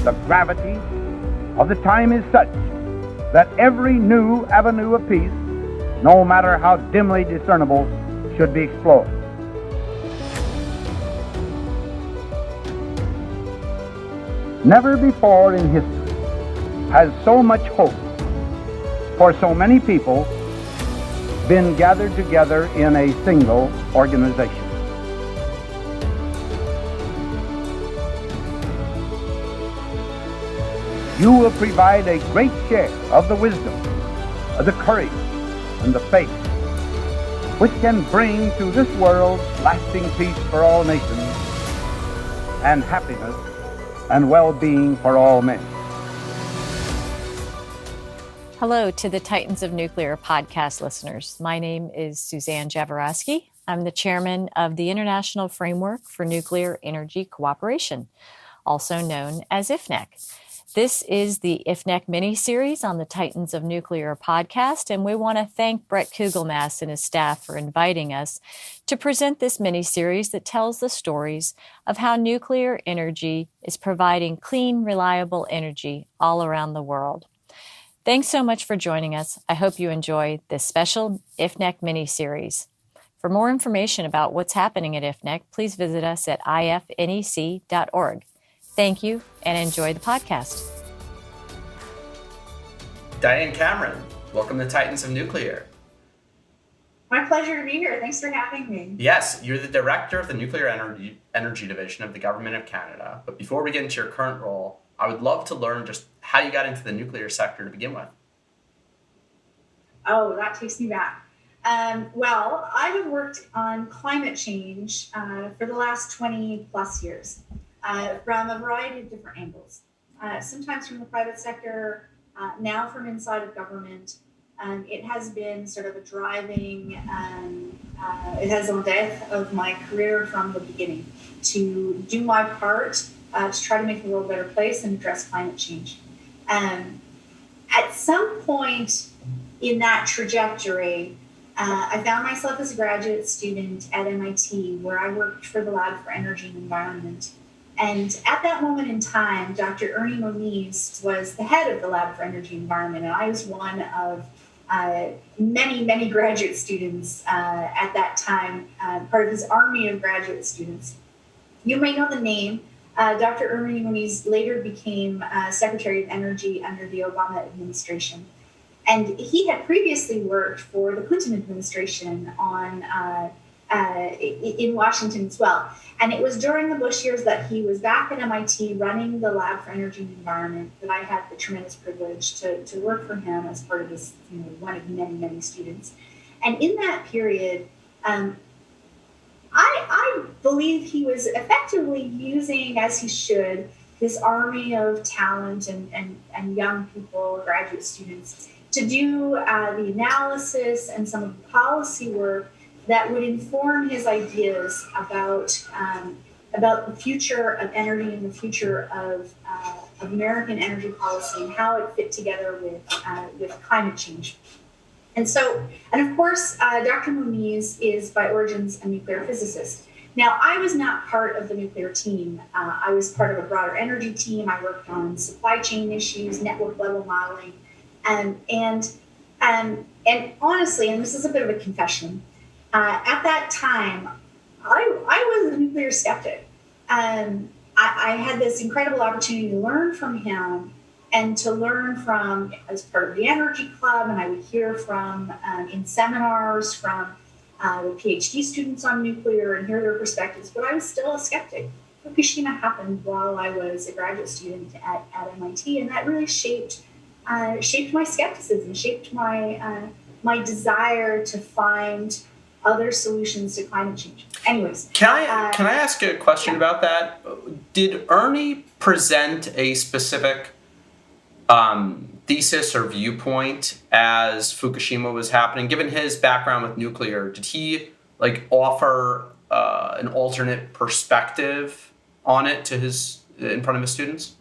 The gravity of the time is such that every new avenue of peace, no matter how dimly discernible, should be explored. Never before in history has so much hope for so many people been gathered together in a single organization. You will provide a great share of the wisdom, of the courage, and the faith which can bring to this world lasting peace for all nations and happiness and well-being for all men. Hello to the Titans of Nuclear podcast listeners. My name is Suzanne Jaworowski. I'm the chairman of the International Framework for Nuclear Energy Cooperation, also known as IFNEC. This is the IFNEC mini-series on the Titans of Nuclear podcast, and we want to thank Bret and his staff for inviting us to present this mini-series that tells the stories of how nuclear energy is providing clean, reliable energy all around the world. Thanks so much for joining us. I hope you enjoy this special IFNEC mini-series. For more information about what's happening at IFNEC, please visit us at ifnec.org. Thank you and enjoy the podcast. Diane Cameron, welcome to Titans of Nuclear. My pleasure to be here. Thanks for having me. Yes, you're the director of the Nuclear Energy Division of the Government of Canada. But before we get into your current role, I would love to learn just how you got into the nuclear sector to begin with. Oh, that takes me back. Well, I have worked on climate change for the last 20 plus years. From a variety of different angles, sometimes from the private sector, now from inside of government. It has been sort of a driving, it has been the death of my career from the beginning to do my part to try to make the world a better place and address climate change. At some point in that trajectory, I found myself as a graduate student at MIT, where I worked for the Lab for Energy and Environment. And at that moment in time, Dr. Ernie Moniz was the head of the Lab for Energy and Environment, and I was one of many graduate students at that time, part of his army of graduate students. You may know the name. Dr. Ernie Moniz later became Secretary of Energy under the Obama administration. And he had previously worked for the Clinton administration on in Washington as well. And it was during the Bush years that he was back at MIT running the Lab for Energy and Environment that I had the tremendous privilege to work for him as part of this, one of many students. And in that period, I believe he was effectively using, as he should, this army of talent and young people, graduate students, to do the analysis and some of the policy work that would inform his ideas about the future of energy and the future of American energy policy and how it fit together with climate change. And of course, Dr. Moniz is by origins a nuclear physicist. Now, I was not part of the nuclear team. I was part of a broader energy team. I worked on supply chain issues, network level modeling, and honestly, and this is a bit of a confession, at that time, I was a nuclear skeptic. I had this incredible opportunity to learn from him and to learn from, as part of the Energy Club, and I would hear from, in seminars from the PhD students on nuclear and hear their perspectives, but I was still a skeptic. Fukushima happened while I was a graduate student at MIT, and that really shaped my skepticism, shaped my desire to find other solutions to climate change. Anyways. Can I ask a question about that? Did Ernie present a specific thesis or viewpoint as Fukushima was happening? Given his background with nuclear, did he offer an alternate perspective on it in front of his students?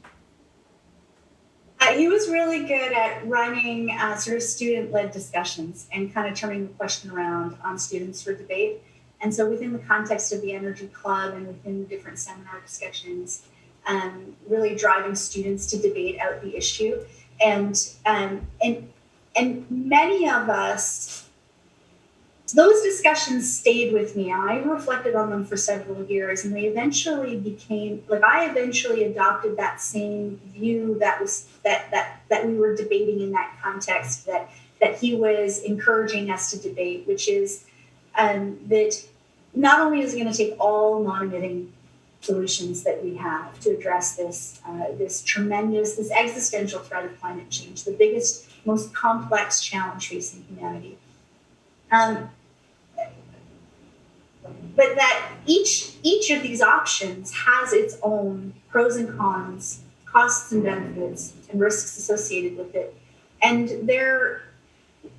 He was really good at running sort of student-led discussions and kind of turning the question around on students for debate. And so within the context of the Energy Club and within the different seminar discussions, really driving students to debate out the issue. And many of us, those discussions stayed with me. I reflected on them for several years, and they eventually became like I eventually adopted that same view that we were debating in that context, that he was encouraging us to debate, which is that not only is it going to take all non-emitting solutions that we have to address this this existential threat of climate change, the biggest, most complex challenge facing humanity. But that each of these options has its own pros and cons, costs and benefits, and risks associated with it. And they're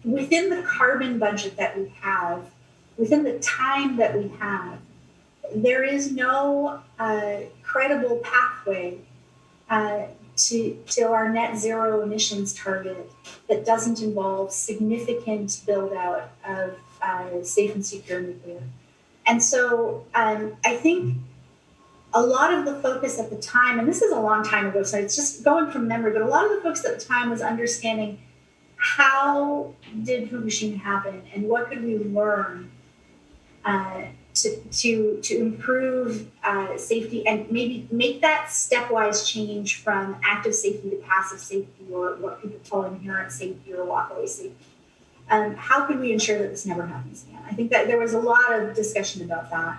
within the carbon budget that we have, within the time that we have, there is no credible pathway to our net zero emissions target that doesn't involve significant build out of safe and secure nuclear. And so I think a lot of the focus at the time, and this is a long time ago, so it's just going from memory, but a lot of the focus at the time was understanding how did Fukushima happen and what could we learn to improve safety and maybe make that stepwise change from active safety to passive safety, or what people call inherent safety or walkaway safety. How could we ensure that this never happens again? I think that there was a lot of discussion about that.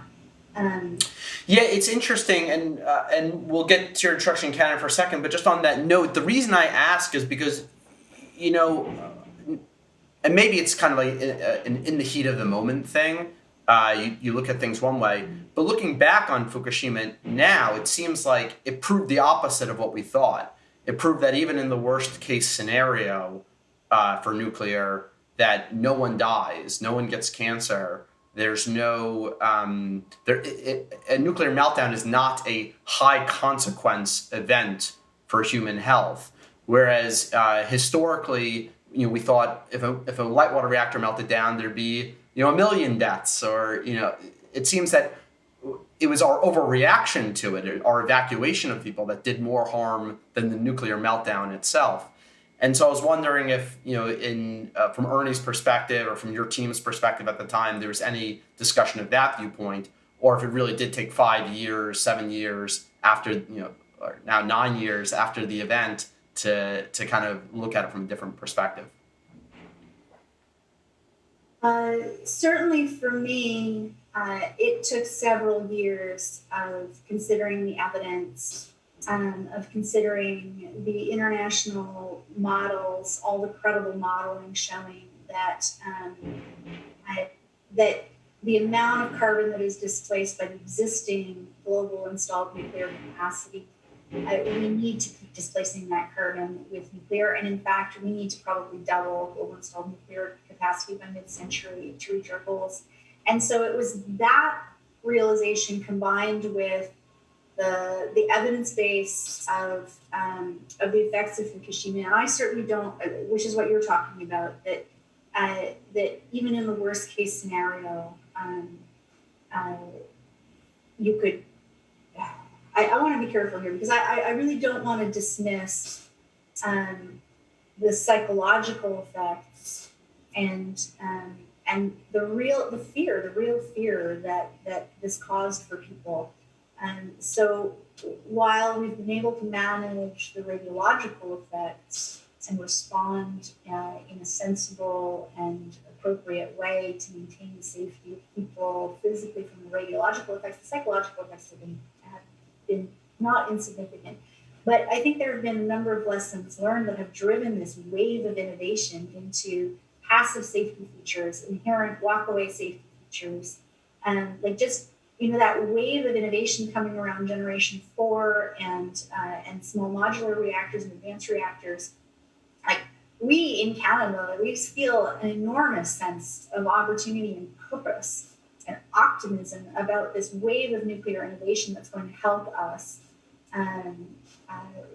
Yeah, it's interesting, and we'll get to your instruction in Canada for a second, but just on that note, the reason I ask is because, and maybe it's kind of like an in the heat of the moment thing. You look at things one way, but looking back on Fukushima now, it seems like it proved the opposite of what we thought. It proved that even in the worst case scenario for nuclear, that no one dies, no one gets cancer. There's no a nuclear meltdown is not a high consequence event for human health. Whereas historically, we thought if a light water reactor melted down, there'd be 1 million deaths, or it seems that it was our overreaction to it, our evacuation of people, that did more harm than the nuclear meltdown itself. And so I was wondering if, from Ernie's perspective or from your team's perspective at the time, there was any discussion of that viewpoint, or if it really did take 5 years, 7 years after, or now 9 years after the event to kind of look at it from a different perspective. Certainly for me, it took several years of considering the evidence, of considering the international models, all the credible modeling showing that that the amount of carbon that is displaced by the existing global installed nuclear capacity, we need to keep displacing that carbon with nuclear. And in fact, we need to probably double global installed nuclear capacity by mid-century to reach our goals. And so it was that realization combined with the evidence base of the effects of Fukushima. And I certainly don't, which is what you're talking about, that even in the worst case scenario, you could, I want to be careful here because I really don't want to dismiss the psychological effects and the real fear that this caused for people. So while we've been able to manage the radiological effects and respond in a sensible and appropriate way to maintain the safety of people physically from the radiological effects, the psychological effects have been not insignificant. But I think there have been a number of lessons learned that have driven this wave of innovation into passive safety features, inherent walkaway safety features, like just that wave of innovation coming around Generation 4 and small modular reactors and advanced reactors. Like we in Canada, we feel an enormous sense of opportunity and purpose and optimism about this wave of nuclear innovation that's going to help us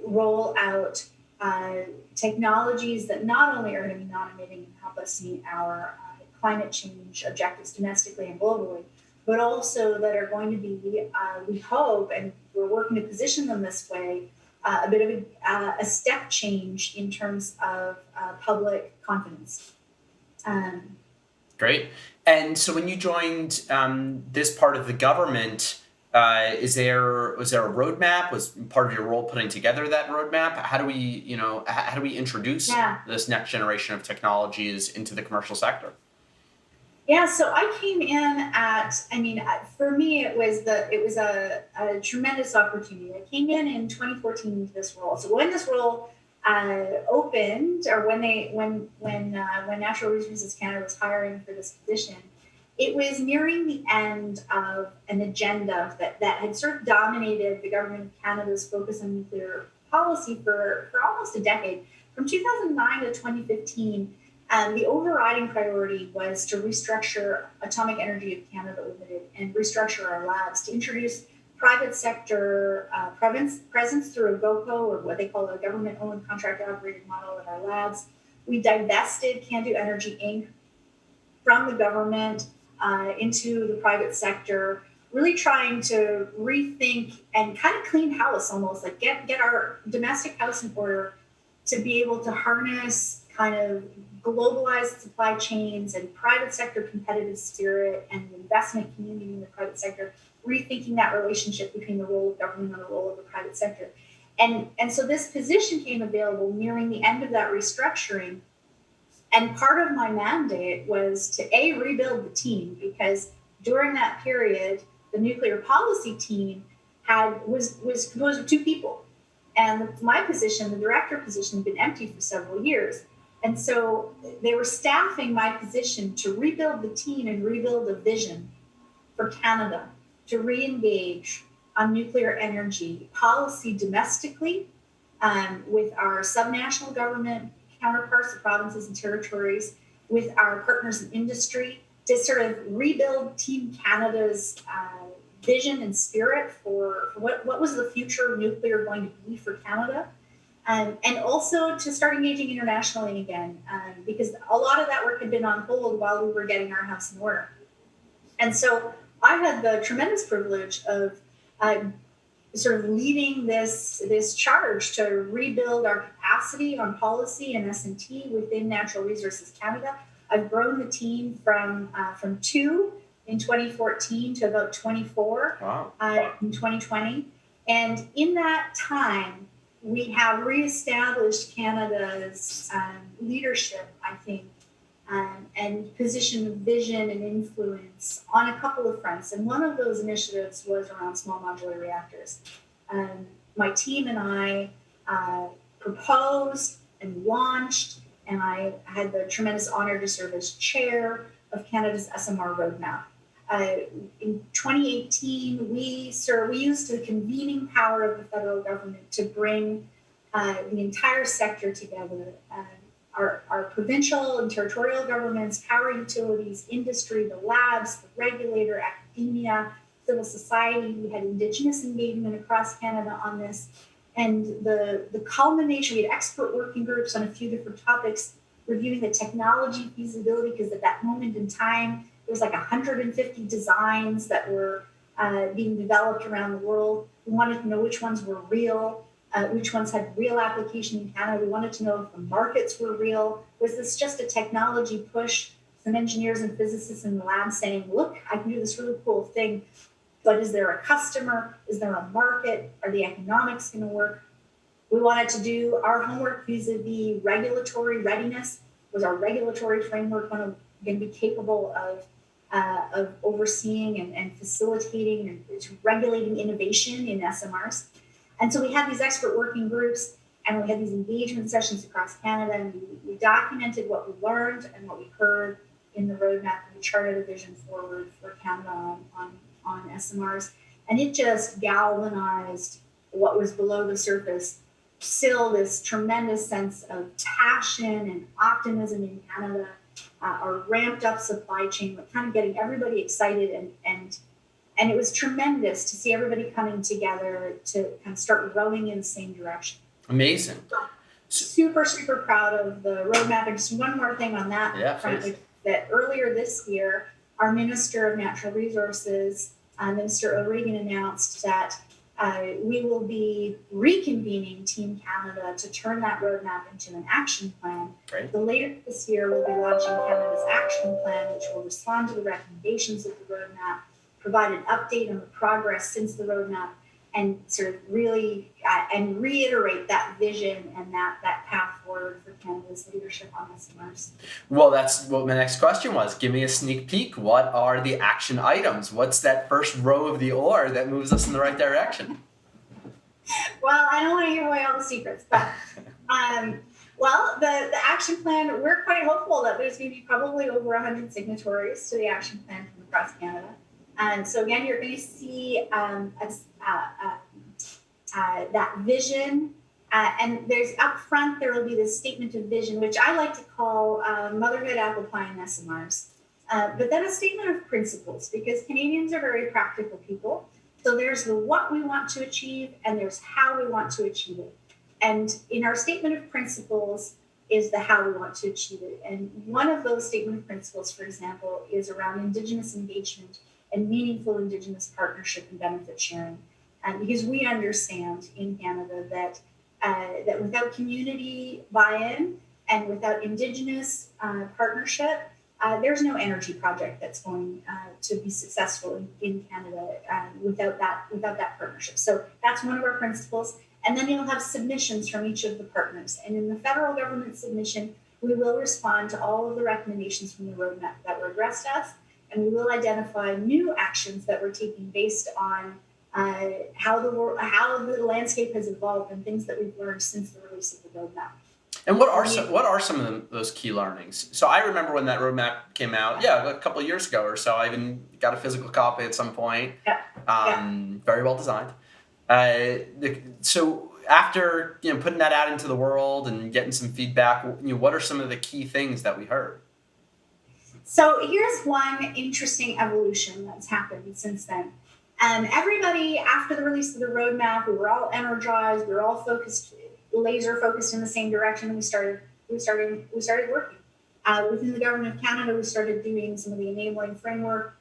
roll out technologies that not only are going to be non-emitting and help us meet our climate change objectives domestically and globally, but also that are going to be, we hope, and we're working to position them this way, a bit of a step change in terms of public confidence. Great. And so when you joined this part of the government, was there a roadmap? Was part of your role putting together that roadmap? How do we introduce this next generation of technologies into the commercial sector? Yeah, so I came in for me, it was a tremendous opportunity. I came in 2014 into this role. So when this role opened, or when Natural Resources Canada was hiring for this position, it was nearing the end of an agenda that had sort of dominated the government of Canada's focus on nuclear policy for almost a decade. From 2009 to 2015, the overriding priority was to restructure Atomic Energy of Canada Limited and restructure our labs to introduce private sector presence through a GOCO, or what they call a government-owned contract-operated model at our labs. We divested CanDo Energy Inc. from the government into the private sector, really trying to rethink and kind of clean house, almost like get our domestic house in order to be able to harness kind of globalized supply chains and private sector competitive spirit and the investment community in the private sector, rethinking that relationship between the role of government and the role of the private sector. And so this position came available nearing the end of that restructuring. And part of my mandate was to rebuild the team, because during that period, the nuclear policy team was composed of two people. And my position, the director position, had been empty for several years. And so they were staffing my position to rebuild the team and rebuild a vision for Canada to re-engage on nuclear energy policy domestically with our subnational government counterparts, the provinces and territories, with our partners in industry, to sort of rebuild Team Canada's vision and spirit for what was the future of nuclear going to be for Canada. And also to start engaging internationally again, because a lot of that work had been on hold while we were getting our house in order. And so I had the tremendous privilege of sort of leading this charge to rebuild our capacity on policy and S&T within Natural Resources Canada. I've grown the team from 2 in 2014 to about 24 in 2020. And in that time, we have reestablished Canada's leadership, I think, and position of vision and influence on a couple of fronts. And one of those initiatives was around small modular reactors. My team and I proposed and launched, and I had the tremendous honor to serve as chair of Canada's SMR roadmap. In 2018, we used the convening power of the federal government to bring the entire sector together. Our provincial and territorial governments, power utilities, industry, the labs, the regulator, academia, civil society. We had Indigenous engagement across Canada on this. And the culmination, we had expert working groups on a few different topics, reviewing the technology feasibility, because at that moment in time, there was like 150 designs that were being developed around the world. We wanted to know which ones were real, which ones had real application in Canada. We wanted to know if the markets were real. Was this just a technology push? Some engineers and physicists in the lab saying, look, I can do this really cool thing, but is there a customer? Is there a market? Are the economics going to work? We wanted to do our homework vis-a-vis regulatory readiness. Was our regulatory framework going to be capable of overseeing and facilitating and regulating innovation in SMRs? And so we had these expert working groups, and we had these engagement sessions across Canada, and we documented what we learned and what we heard in the roadmap, and we charted a vision forward for Canada on SMRs. And it just galvanized what was below the surface, still this tremendous sense of passion and optimism in Canada, our ramped up supply chain, kind of getting everybody excited, and it was tremendous to see everybody coming together to kind of start rowing in the same direction. Amazing. Super, super proud of the roadmap. And just one more thing on that front, that earlier this year, our Minister of Natural Resources, Minister O'Regan, announced that we will be reconvening Team Canada to turn that roadmap into an action plan. Right. So later this year, we'll be launching Canada's action plan, which will respond to the recommendations of the roadmap, provide an update on the progress since the roadmap, and sort of really and reiterate that vision and that path forward for Canada's leadership on SMRs. Well, that's what my next question was. Give me a sneak peek. What are the action items? What's that first row of the oar that moves us in the right direction? Well, I don't want to give away all the secrets, but well, the action plan, we're quite hopeful that there's going to be probably over 100 signatories to the action plan from across Canada. And so again, you're going to see that vision, and there's up front, there will be this statement of vision, which I like to call motherhood, apple pie, and SMRs. But then a statement of principles, because Canadians are very practical people. So there's the what we want to achieve, and there's how we want to achieve it. And in our statement of principles is the how we want to achieve it. And one of those statement of principles, for example, is around Indigenous engagement and meaningful Indigenous partnership and benefit sharing. Because we understand in Canada that that without community buy-in and without Indigenous partnership, there's no energy project that's going to be successful in Canada without that partnership. So that's one of our principles. And then you'll have submissions from each of the partners. And in the federal government submission, we will respond to all of the recommendations from the roadmap that were addressed to us, and we will identify new actions that we're taking based on how the landscape has evolved and things that we've learned since the release of the roadmap. And what are some of those key learnings? So I remember when that roadmap came out, a couple of years ago or so. I even got a physical copy at some point. Very well designed. So after putting that out into the world and getting some feedback, what are some of the key things that we heard? So here's one interesting evolution that's happened since then. Everybody, after the release of the roadmap, we were all energized. We were all laser focused in the same direction. We started working. Within the government of Canada, we started doing some of the enabling framework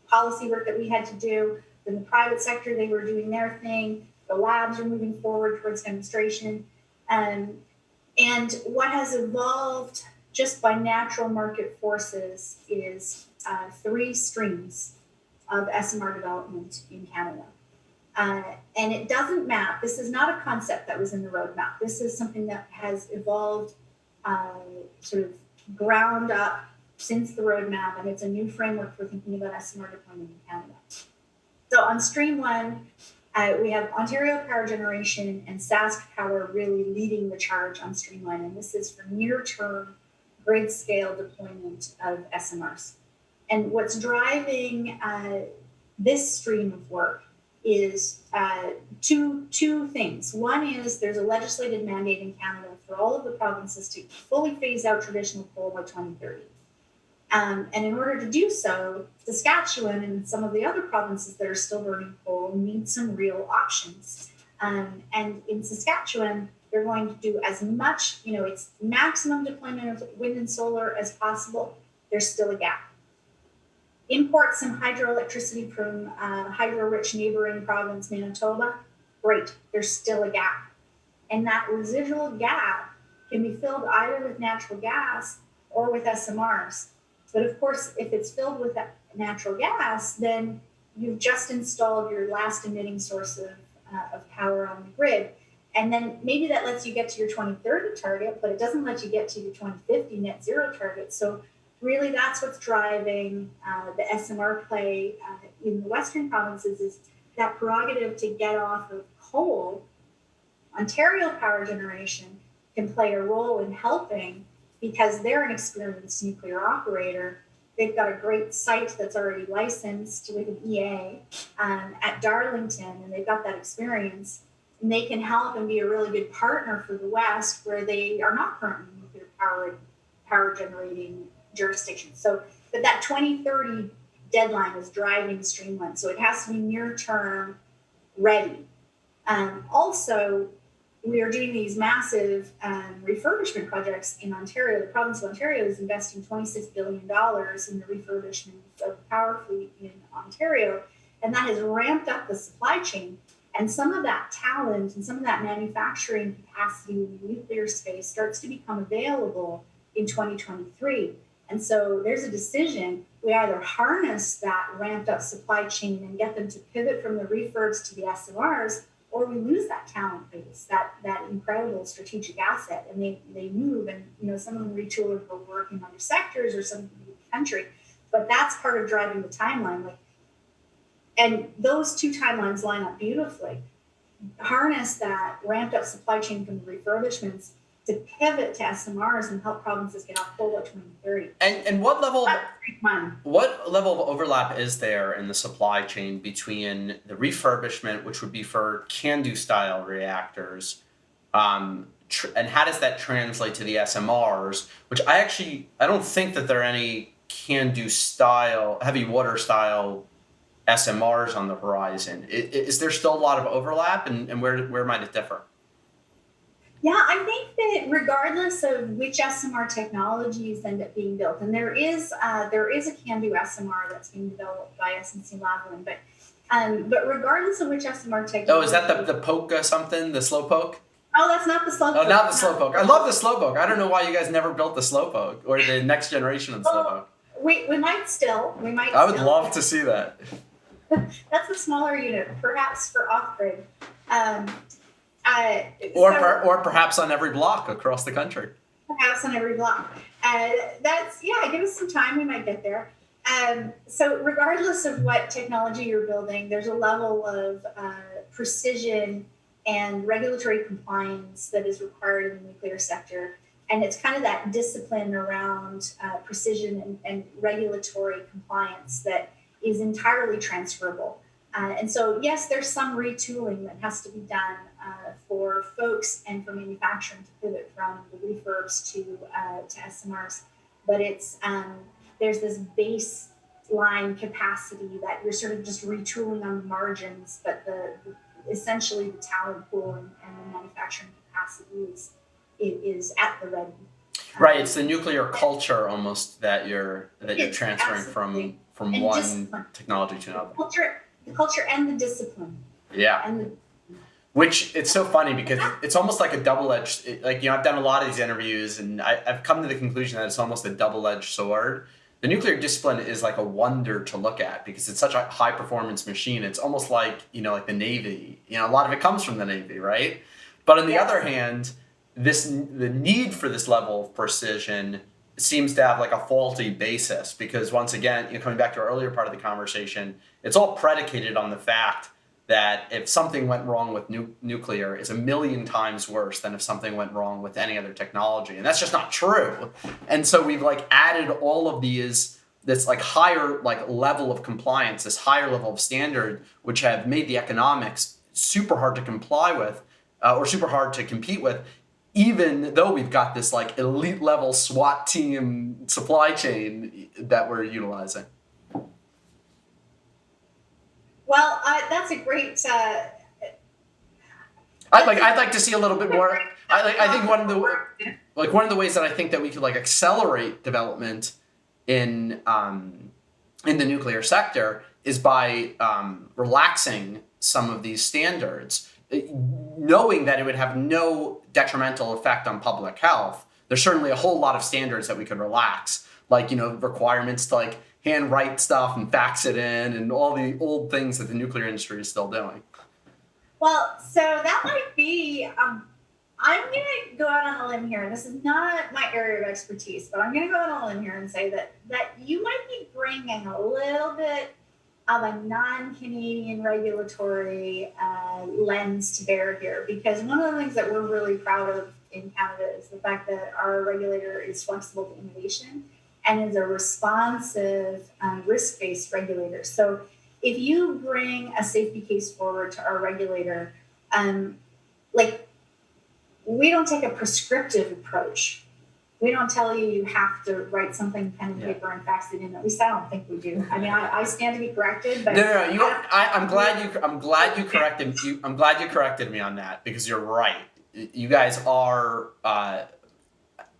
policy work that we had to do. In the private sector, they were doing their thing. The labs are moving forward towards demonstration. And what has evolved just by natural market forces is 3 streams of SMR development in Canada. And it doesn't map. This is not a concept that was in the roadmap. This is something that has evolved sort of ground up since the roadmap, and it's a new framework for thinking about SMR deployment in Canada. So on stream 1, we have Ontario Power Generation and Sask Power really leading the charge on stream 1, and this is for near-term grid-scale deployment of SMRs. And what's driving this stream of work is two things. One is there's a legislated mandate in Canada for all of the provinces to fully phase out traditional coal by 2030. And in order to do so, Saskatchewan and some of the other provinces that are still burning coal need some real options. And in Saskatchewan, they're going to do as much, it's maximum deployment of wind and solar as possible. There's still a gap. Import some hydroelectricity from hydro-rich neighboring province, Manitoba. Great, there's still a gap. And that residual gap can be filled either with natural gas or with SMRs. But of course, if it's filled with natural gas, then you've just installed your last emitting source of power on the grid. And then maybe that lets you get to your 2030 target, but it doesn't let you get to your 2050 net zero target. So really that's what's driving the SMR play in the Western provinces is that prerogative to get off of coal. Ontario Power Generation can play a role in helping because they're an experienced nuclear operator. They've got a great site that's already licensed with an EA at Darlington, and they've got that experience. And they can help and be a really good partner for the West where they are not currently nuclear power generating jurisdictions. So that 2030 deadline is driving Stream 1. So it has to be near term ready. Also, we are doing these massive refurbishment projects in Ontario. The province of Ontario is investing $26 billion in the refurbishment of the power fleet in Ontario, and that has ramped up the supply chain. And some of that talent and some of that manufacturing capacity in the nuclear space starts to become available in 2023. And so there's a decision. We either harness that ramped up supply chain and get them to pivot from the refurbs to the SMRs, or we lose that talent base, that incredible strategic asset, and they move, and some of them retool or go work in other sectors or some of the country. But that's part of driving the timeline. And those two timelines line up beautifully. Harness that ramped up supply chain from the refurbishments to pivot to SMRs and help provinces get off coal by 2030. And what level of overlap is there in the supply chain between the refurbishment, which would be for CANDU style reactors, and how does that translate to the SMRs, which I don't think that there are any CANDU style, heavy water style SMRs on the horizon. Is there still a lot of overlap, and where might it differ? Yeah, I think that regardless of which SMR technologies end up being built, and there is a CANDU SMR that's being developed by SNC-Lavalin, but regardless of which SMR technology. Oh, is that the poke something, the slowpoke? Oh, that's not the slowpoke. Oh, not the slowpoke. I love the slowpoke. I don't know why you guys never built the slowpoke or the next generation of the slowpoke. We might still. I would love to see that. That's a smaller unit, perhaps for off-grid. Or perhaps on every block across the country. Perhaps on every block. Give us some time, we might get there. So regardless of what technology you're building, there's a level of precision and regulatory compliance that is required in the nuclear sector. And it's kind of that discipline around precision and regulatory compliance that is entirely transferable. And so, yes, there's some retooling that has to be done for folks and for manufacturing to pivot from the refurbs to SMRs. But it's there's this baseline capacity that you're sort of just retooling on the margins, but essentially the talent pool and the manufacturing capacity is at the ready. Right, it's the nuclear culture almost that you're transferring from one discipline. Technology to another. The culture and the discipline. Yeah. Which it's so funny because it's almost like a double-edged. I've done a lot of these interviews and I've come to the conclusion that it's almost a double-edged sword. The nuclear discipline is like a wonder to look at because it's such a high-performance machine. It's almost like like the Navy. A lot of it comes from the Navy, right? But on the other hand, the need for this level of precision seems to have like a faulty basis because once again, coming back to our earlier part of the conversation, it's all predicated on the fact that if something went wrong with nuclear, it's 1,000,000 times worse than if something went wrong with any other technology. And that's just not true. And so we've added all of this higher level of compliance, this higher level of standard, which have made the economics super hard to comply with or super hard to compete with, even though we've got this elite level SWAT team supply chain that we're utilizing. Well, that's a great. I'd like to see a little bit more. I think one of the ways that I think that we could accelerate development in the nuclear sector is by relaxing some of these standards, knowing that it would have no detrimental effect on public health. There's certainly a whole lot of standards that we could relax, requirements to hand write stuff and fax it in and all the old things that the nuclear industry is still doing. Well, so that might be, I'm going to go out on a limb here. This is not my area of expertise, but I'm going to go out on a limb here and say that you might be bringing a little bit of a non-Canadian regulatory lens to bear here, because one of the things that we're really proud of in Canada is the fact that our regulator is flexible to innovation and is a responsive, risk-based regulator. So if you bring a safety case forward to our regulator, we don't take a prescriptive approach. We don't tell you have to write something pen and paper and fax it in. At least I don't think we do. I mean, I stand to be corrected, but I'm glad you corrected me on that because you're right. you guys are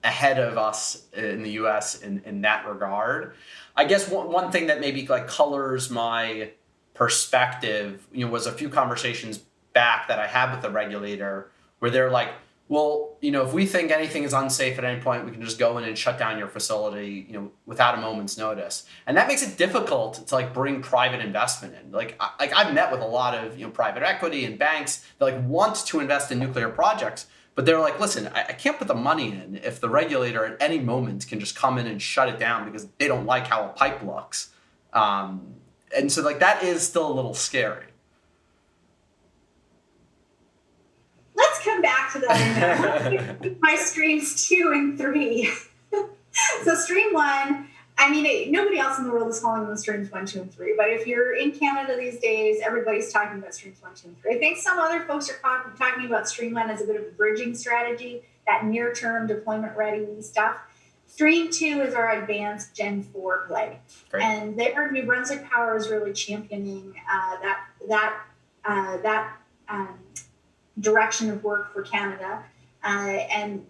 ahead of us in the U.S. in that regard. I guess one thing that maybe like colors my perspective, was a few conversations back that I had with the regulator where they're like, well, if we think anything is unsafe at any point, we can just go in and shut down your facility, without a moment's notice. And that makes it difficult to like bring private investment in. Like I've met with a lot of, private equity and banks that like want to invest in nuclear projects, but they're like, listen, I can't put the money in if the regulator at any moment can just come in and shut it down because they don't like how a pipe looks. And so like that is still a little scary. Let's come back to that in my streams 2 and 3. So stream 1, nobody else in the world is calling them streams 1, 2, and 3. But if you're in Canada these days, everybody's talking about streams 1, 2, and 3. I think some other folks are talking about stream 1 as a bit of a bridging strategy, that near-term deployment-ready stuff. Stream 2 is our advanced Gen 4 play. Great. And there, New Brunswick Power is really championing that direction of work for Canada, and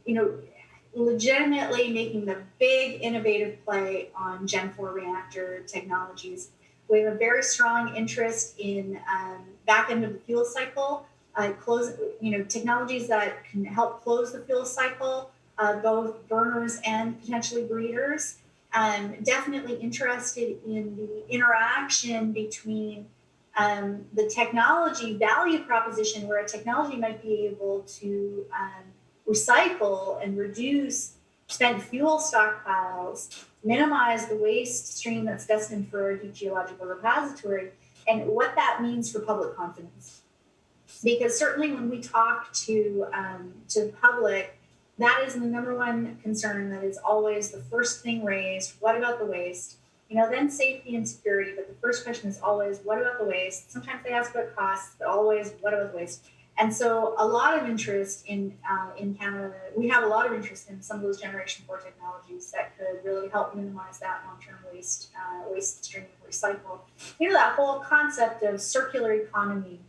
legitimately making the big innovative play on Gen 4 reactor technologies. We have a very strong interest in back end of the fuel cycle, technologies that can help close the fuel cycle, both burners and potentially breeders. Definitely interested in the interaction between the technology value proposition, where a technology might be able to recycle and reduce spent fuel stockpiles, minimize the waste stream that's destined for a deep geological repository, and what that means for public confidence. Because certainly when we talk to the public, that is the number one concern that is always the first thing raised. What about the waste? Then safety and security, but the first question is always, what about the waste? Sometimes they ask about costs, but always, what about the waste? And so a lot of interest in Canada, we have a lot of interest in some of those Generation 4 technologies that could really help minimize that long-term waste stream recycle. That whole concept of circular economy,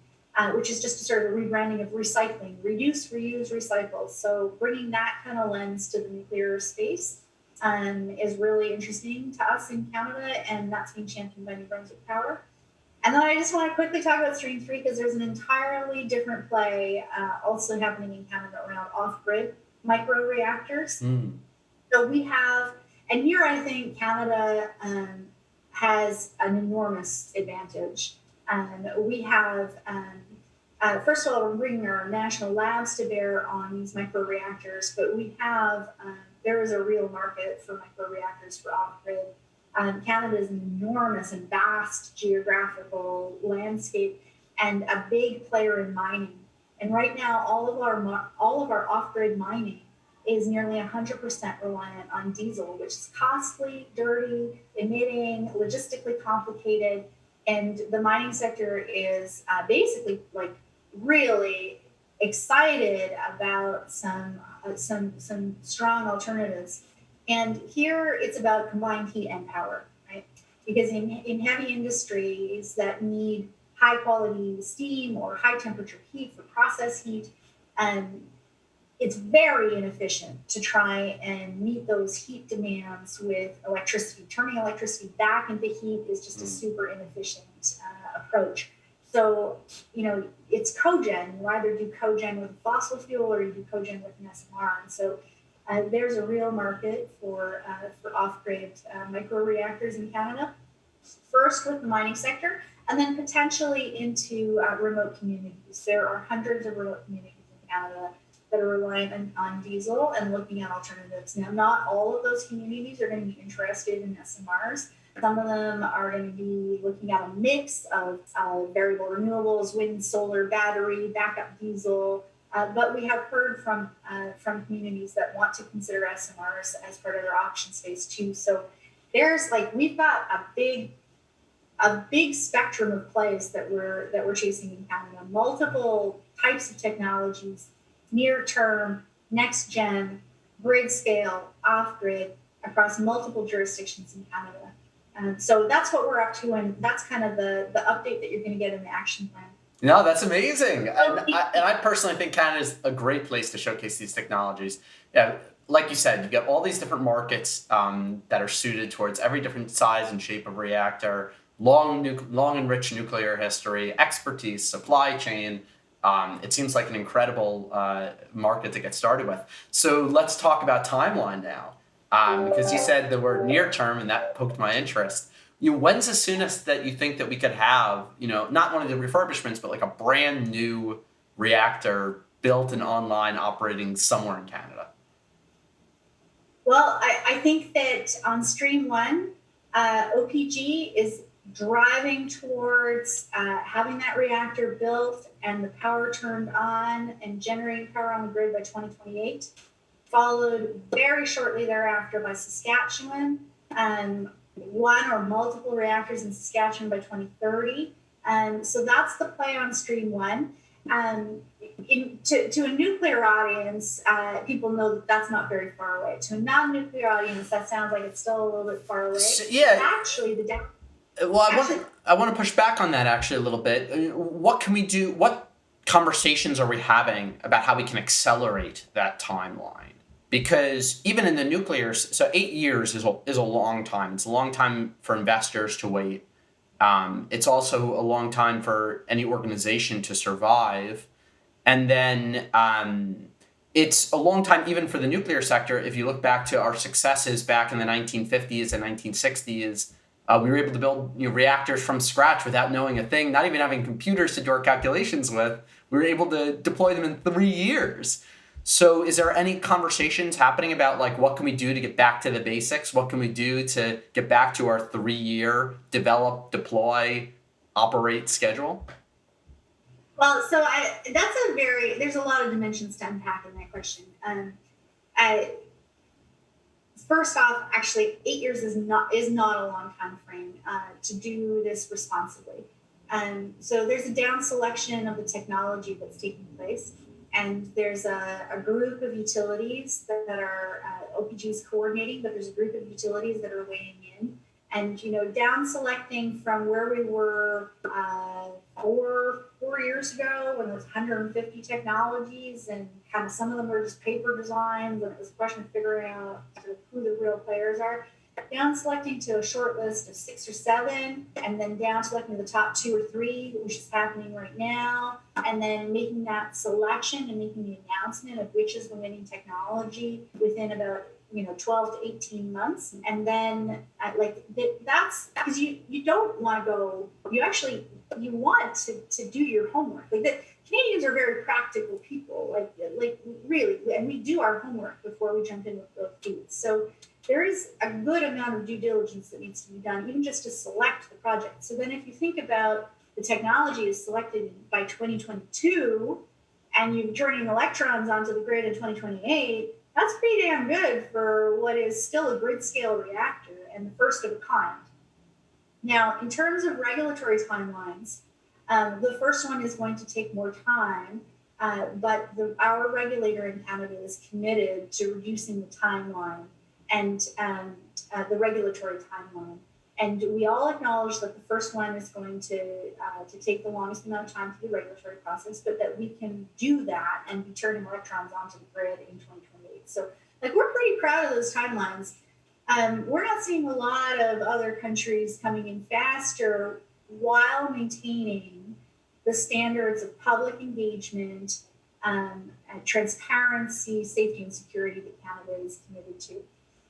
which is just a sort of a rebranding of recycling, reduce, reuse, recycle. So bringing that kind of lens to the nuclear space is really interesting to us in Canada, and that's being championed by New Brunswick Power. And then I just want to quickly talk about Stream 3 because there's an entirely different play also happening in Canada around off-grid micro-reactors. So we have, and here I think Canada has an enormous advantage. We have, first of all, we're bringing our national labs to bear on these micro-reactors, but we have, there is a real market for micro-reactors for off-grid. Canada is an enormous and vast geographical landscape and a big player in mining. And right now, all of our off-grid mining is nearly 100% reliant on diesel, which is costly, dirty, emitting, logistically complicated. And the mining sector is basically like really excited about some strong alternatives. And here it's about combined heat and power, right? Because in heavy industries that need high quality steam or high temperature heat for process heat, it's very inefficient to try and meet those heat demands with electricity. Turning electricity back into heat is just a super inefficient approach. So, it's cogen. You either do cogen with fossil fuel or you do cogen with an SMR. And so there's a real market for off-grid micro-reactors in Canada, first with the mining sector, and then potentially into remote communities. There are hundreds of remote communities in Canada that are reliant on diesel and looking at alternatives. Now, not all of those communities are going to be interested in SMRs. Some of them are going to be looking at a mix of variable renewables, wind, solar, battery, backup diesel. But we have heard from communities that want to consider SMRs as part of their option space too. So there's we've got a big spectrum of plays that we're chasing in Canada. Multiple types of technologies, near term, next gen, grid scale, off grid, across multiple jurisdictions in Canada. So that's what we're up to, and that's kind of the update that you're going to get in the action plan. No, that's amazing. And I personally think Canada is a great place to showcase these technologies. Yeah, like you said, you get all these different markets that are suited towards every different size and shape of reactor, long and rich nuclear history, expertise, supply chain. It seems like an incredible market to get started with. So let's talk about timeline now, because you said the word near term, and that poked my interest. When's the soonest that you think that we could have, not one of the refurbishments, but like a brand new reactor built and online operating somewhere in Canada? Well, I think that on stream one, OPG is driving towards having that reactor built and the power turned on and generating power on the grid by 2028, followed very shortly thereafter by Saskatchewan, one or multiple reactors in Saskatchewan by 2030. So that's the play on stream one. To a nuclear audience, people know that that's not very far away. To a non-nuclear audience, that sounds like it's still a little bit far away. Yeah. Actually, I want to push back on that actually a little bit. What can we do? What conversations are we having about how we can accelerate that timeline? Because even in the nuclear, so 8 years is a long time. It's a long time for investors to wait. It's also a long time for any organization to survive. And then it's a long time even for the nuclear sector. If you look back to our successes back in the 1950s and 1960s, we were able to build reactors from scratch without knowing a thing, not even having computers to do our calculations with. We were able to deploy them in 3 years. So is there any conversations happening about like what can we do to get back to the basics? What can we do to get back to our 3-year develop, deploy, operate schedule? Well, so there's a lot of dimensions to unpack in that question. First off, actually, 8 years is not a long time frame to do this responsibly. So there's a down selection of the technology that's taking place. And there's a group of utilities that are OPG's coordinating, but there's a group of utilities that are weighing in. And, down selecting from where we were 4 years ago when there was 150 technologies and kind of some of them were just paper designs and it was a question of figuring out sort of who the real players are. Down selecting to a short list of 6 or 7, and then down selecting the top 2 or 3, which is happening right now, and then making that selection and making the announcement of which is the winning technology within about 12 to 18 months. And then that's because you don't want to go, you want to do your homework. Canadians are very practical people, like really, and we do our homework before we jump in with both feet. So there is a good amount of due diligence that needs to be done, even just to select the project. So then if you think about the technology is selected by 2022 and you're turning electrons onto the grid in 2028, that's pretty damn good for what is still a grid scale reactor and the first of a kind. Now, in terms of regulatory timelines, the first one is going to take more time, but our regulator in Canada is committed to reducing the timeline and the regulatory timeline. And we all acknowledge that the first one is going to take the longest amount of time through the regulatory process, but that we can do that and be turning electrons onto the grid in 2028. So, we're pretty proud of those timelines. We're not seeing a lot of other countries coming in faster while maintaining the standards of public engagement, transparency, safety, and security that Canada is committed to.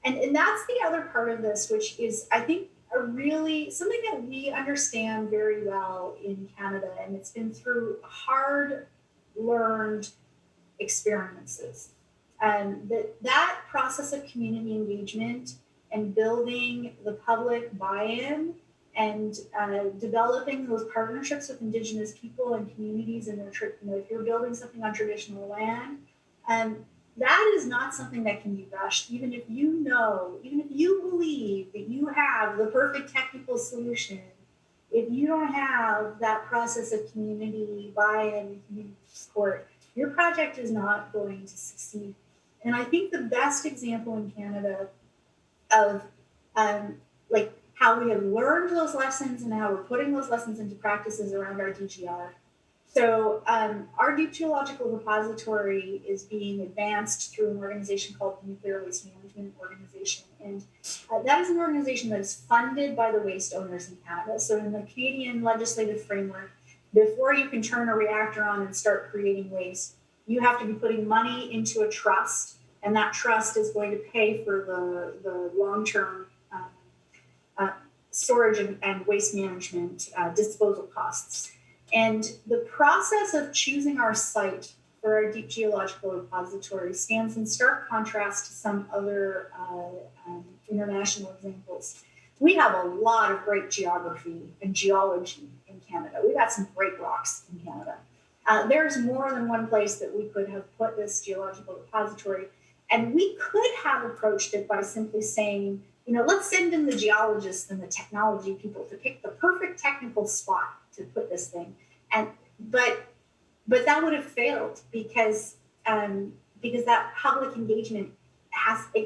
And that's the other part of this, which is, I think, something that we understand very well in Canada, and it's been through hard-learned experiences. That process of community engagement and building the public buy-in and developing those partnerships with Indigenous people and communities, and if you're building something on traditional land, that is not something that can be rushed. Even if you believe that you have the perfect technical solution, if you don't have that process of community buy-in and community support, your project is not going to succeed. And I think the best example in Canada of how we have learned those lessons and how we're putting those lessons into practices around our DGR. So our deep geological repository is being advanced through an organization called the Nuclear Waste Management Organization. And that is an organization that is funded by the waste owners in Canada. So in the Canadian legislative framework, before you can turn a reactor on and start creating waste, you have to be putting money into a trust, and that trust is going to pay for the long-term storage and waste management disposal costs. And the process of choosing our site for our deep geological repository stands in stark contrast to some other international examples. We have a lot of great geography and geology in Canada. We've got some great rocks in Canada. There's more than one place that we could have put this geological repository. And we could have approached it by simply saying, let's send in the geologists and the technology people to pick the perfect technical spot to put this thing. But that would have failed because that public engagement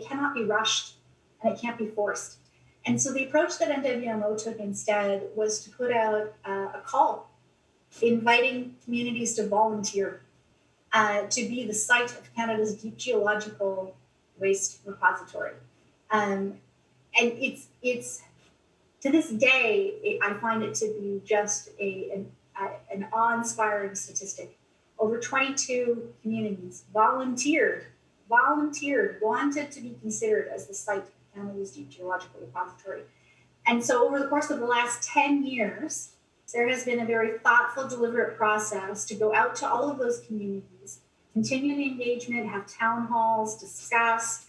cannot be rushed and it can't be forced. And so the approach that NWMO took instead was to put out a call inviting communities to volunteer to be the site of Canada's deep geological waste repository. And it's to this day, I find it to be just an awe-inspiring statistic. Over 22 communities volunteered, wanted to be considered as the site of Canada's deep geological repository. And so over the course of the last 10 years, there has been a very thoughtful, deliberate process to go out to all of those communities, continue the engagement, have town halls, discuss,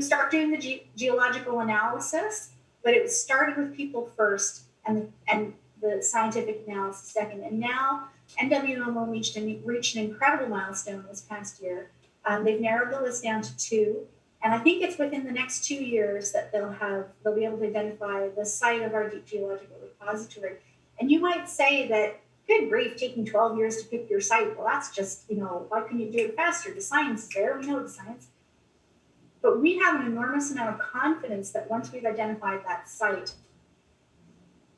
start doing the geological analysis, but it started with people first and the scientific analysis second. And now NWMO reached an incredible milestone this past year. They've narrowed the list down to 2. And I think it's within the next 2 years that they'll be able to identify the site of our deep geological repository. And you might say that, good grief, taking 12 years to pick your site. Well, that's just, why couldn't you do it faster? The science is there. We know the science. But we have an enormous amount of confidence that once we've identified that site,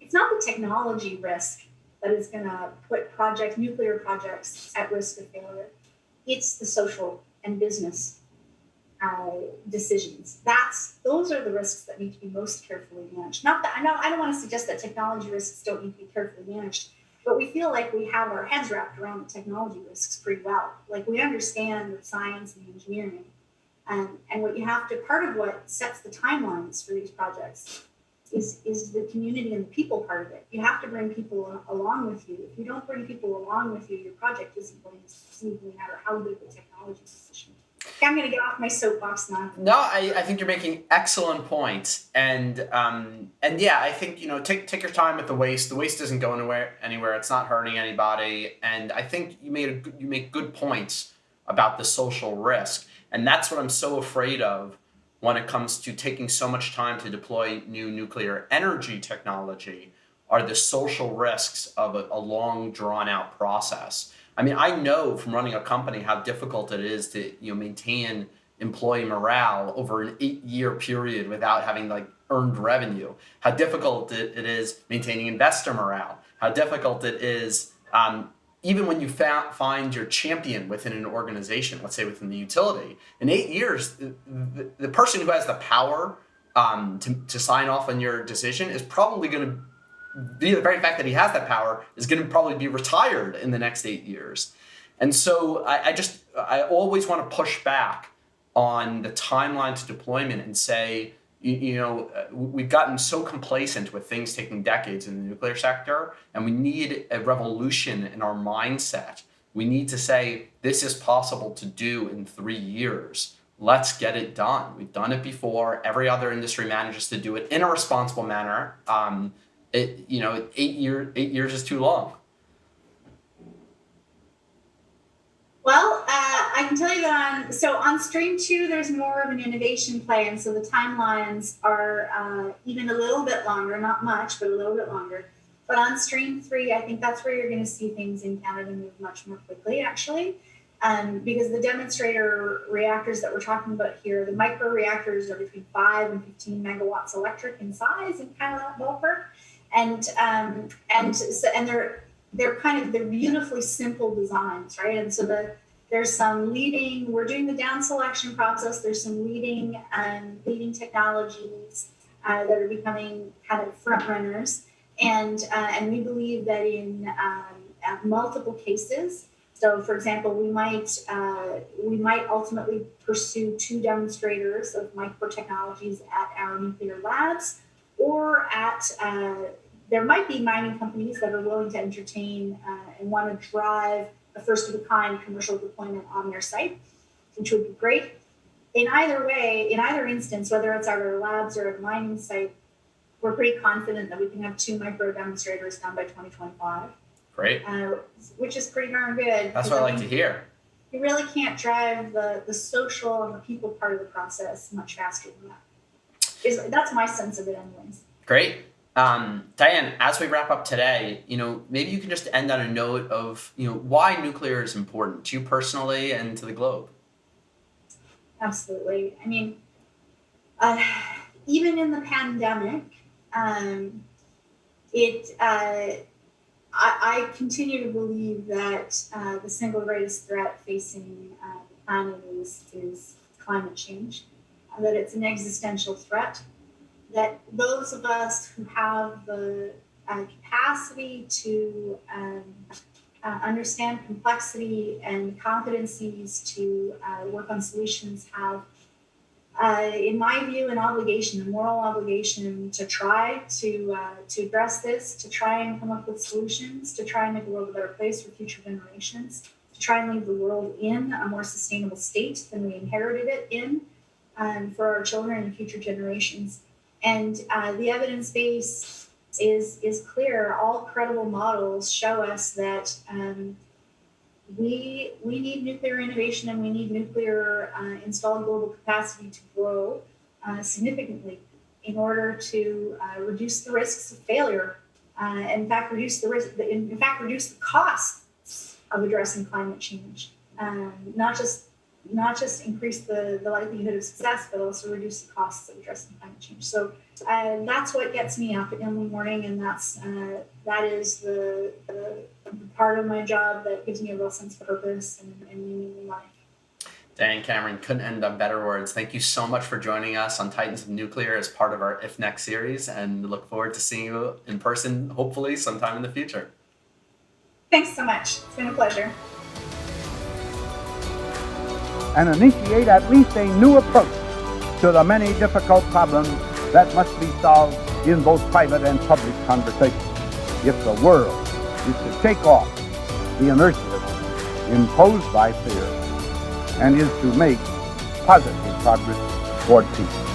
it's not the technology risk that is going to put nuclear projects at risk of failure. It's the social and business decisions. Those are the risks that need to be most carefully managed. Not that I don't want to suggest that technology risks don't need to be carefully managed, but we feel like we have our heads wrapped around the technology risks pretty well. Like we understand the science and the engineering, and part of what sets the timelines for these projects is the community and the people part of it. You have to bring people along with you. If you don't bring people along with you, your project isn't going to succeed, no matter how good the technology is. Okay, I'm going to get off my soapbox now. No, I think you're making excellent points, and yeah, I think take your time with the waste. The waste isn't going anywhere. It's not hurting anybody, and I think you make good points about the social risk, and that's what I'm so afraid of when it comes to taking so much time to deploy new nuclear energy technology. Are the social risks of a long, drawn-out process. I mean, I know from running a company how difficult it is to maintain employee morale over an 8-year period without having earned revenue. How difficult it is maintaining investor morale. How difficult it is even when you find your champion within an organization, let's say within the utility. In 8 years, the person who has the power to sign off on your decision is probably going to the very fact that he has that power is going to probably be retired in the next 8 years. And so I always want to push back on the timeline to deployment and say, we've gotten so complacent with things taking decades in the nuclear sector, and we need a revolution in our mindset. We need to say, this is possible to do in 3 years. Let's get it done. We've done it before. Every other industry manages to do it in a responsible manner. 8 years is too long. Well, I can tell you that on stream 2, there's more of an innovation play, and so the timelines are even a little bit longer, not much, but a little bit longer. But on stream 3, I think that's where you're going to see things in Canada move much more quickly, actually, because the demonstrator reactors that we're talking about here, the micro reactors are between 5 and 15 megawatts electric in size, in kind of that ballpark. And they're beautifully simple designs, right? And so we're doing the down selection process. There's some leading technologies that are becoming kind of front runners. And we believe that in multiple cases, so for example, we might ultimately pursue 2 demonstrators of micro technologies at our nuclear labs, or there might be mining companies that are willing to entertain and want to drive a first-of-a-kind commercial deployment on their site, which would be great. In either instance, whether it's at our labs or at a mining site, we're pretty confident that we can have 2 micro demonstrators done by 2025. Great. Which is pretty darn good. That's what I like to hear. You really can't drive the social and the people part of the process much faster than that. That's my sense of it anyways. Great. Diane, as we wrap up today, maybe you can just end on a note of, why nuclear is important to you personally and to the globe. Absolutely. I mean, even in the pandemic, I continue to believe that the single greatest threat facing the planet is climate change, that it's an existential threat, that those of us who have the capacity to understand complexity and competencies to work on solutions have, in my view, a moral obligation to try to address this, to try and come up with solutions, to try and make the world a better place for future generations, to try and leave the world in a more sustainable state than we inherited it in, for our children and future generations. And the evidence base is clear. All credible models show us that we need nuclear innovation, and we need nuclear installed global capacity to grow significantly in order to reduce the risks of failure. In fact, reduce the costs of addressing climate change. Not just increase the likelihood of success, but also reduce the costs of addressing climate change. So that's what gets me up in the morning, and that is the part of my job that gives me a real sense of purpose and meaning in life. Diane Cameron, couldn't end on better words. Thank you so much for joining us on Titans of Nuclear as part of our IFNEC series, and look forward to seeing you in person, hopefully sometime in the future. Thanks so much. It's been a pleasure. And initiate at least a new approach to the many difficult problems that must be solved in both private and public conversation if the world is to shake off the inertia imposed by fear and is to make positive progress toward peace.